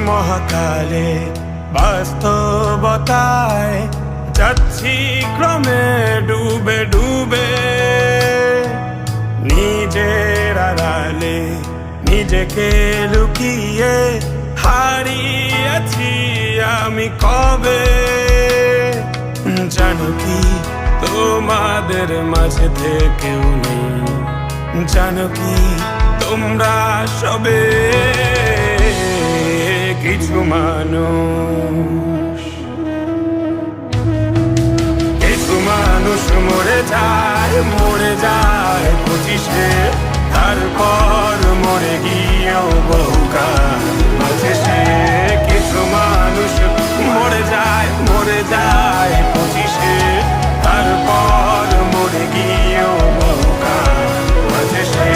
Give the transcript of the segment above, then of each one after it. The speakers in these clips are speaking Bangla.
মহাকালে বাস্তবতায় যাচ্ছি ক্রমে ডুবে ডুবে, নিজের আড়ালে নিজেকে লুকিয়ে হারিয়েছি আমি কবে। জানো কি তোমাদের মাঝে থেকেও নেই, জানো কি তোমরা সবে কিছু মানুষ, কিছু মানুষ মরে যায় 25-এ, তারপর মরে গিয়েও বহুকাল আছে সে। কিছু মানুষ মরে যায় 25-এ, তারপর মরে গিয়েও বহুকাল আছে সে।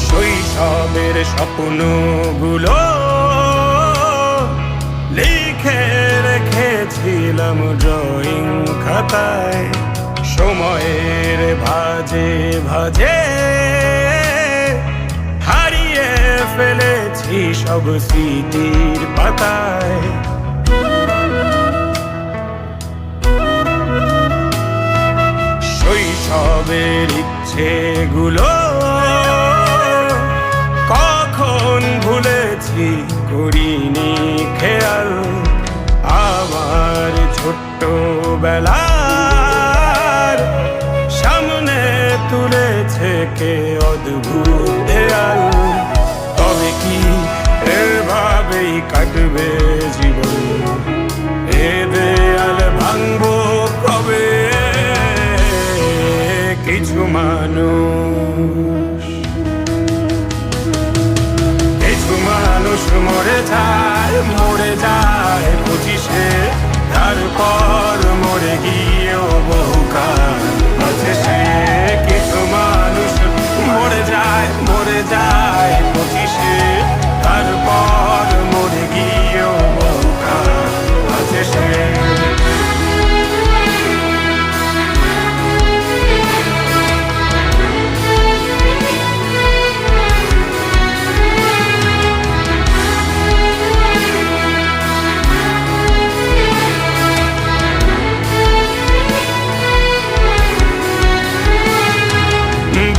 শৈশবের স্বপ্নগুলো লিখে রেখেছিলাম ড্রয়িং খাতায়, সময়ের ভাজে ভাজে হারিয়ে ফেলেছি সব স্মৃতির পাতায়। শৈশবের ইচ্ছেগুলো কখন ভুলেছি করিনি খেয়াল, আমার ছোট্ট বেলার সামনে তুলেছে কে অদ্ভুত দেয়াল। তবে কি এভাবেই কাটবে জীবন, এ দেয়াল ভাঙবো কবে? কিছু মানুষ, কিছু মানুষ মরে যায় 25-এ, তারপর মরে গিয়েও বহুকাল আছে সে। কিছু মানুষ মরে যায় 25-এ, তারপর মরে গিয়েও বহুকাল আছে সে।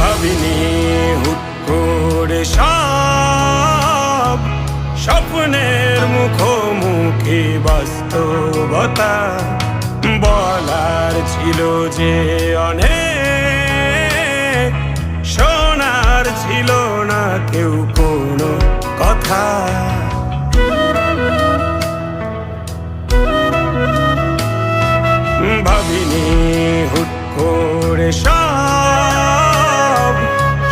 ভাবিনি হুট করে সব স্বপ্নের মুখোমুখি বাস্তবতা, বলার ছিল যে অনেক, শোনার ছিল না কেউ কোনো কথা। ভাবিনি হুট করে সব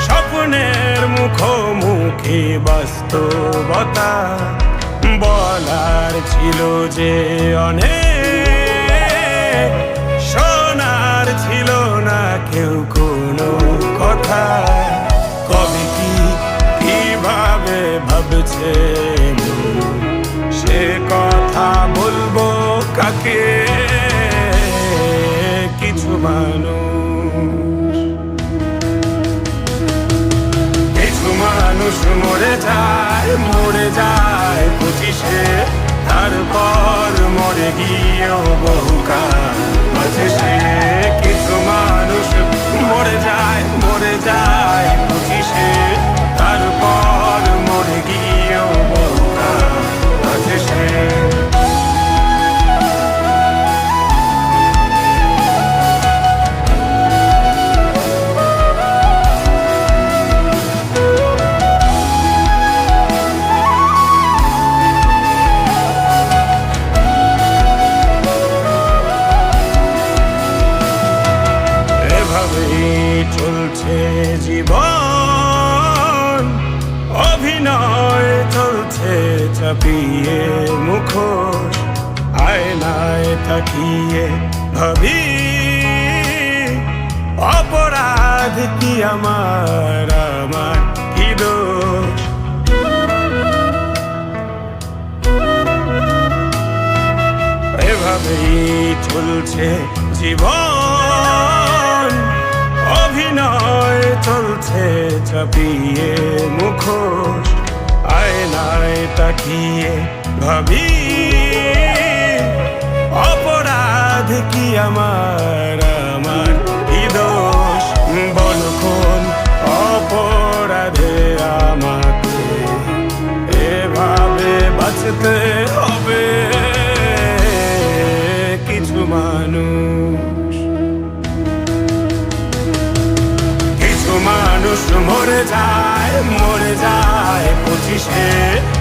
স্বপ্নের মুখোমুখি বাস্তবতা, বলার ছিল যে অনেক, শোনার ছিল না কেউ কোনো কথা। কবে কি কিভাবে ভাবছে সে কথা বলবো কাকে? কিছু মানুষ, কিছু মানুষ মরে যায় 25-এ, তারপর মরে গিয়েও বহুকাল আছে সে। কিছু মানুষ মরে যায় 25-এ, তারপর মরে গিয়েও বহুকাল আছে সে। জীবন অভিনয় চলছে চাপিয়ে মুখোশ আয়নায় তাকিয়ে ভাবি অপরাধ কি আমার কি দোষ এভাবেই চলছে জীবন অভিনয় চলছে চাপিয়ে মুখোশ আয়নায় তাকিয়ে ভাবি অপরাধ কি আমার কি দোষ বল কোন অপরাধে আমাকে এভাবে বাঁচতে হবে কিছু মানুষ মরে যায় 25-এ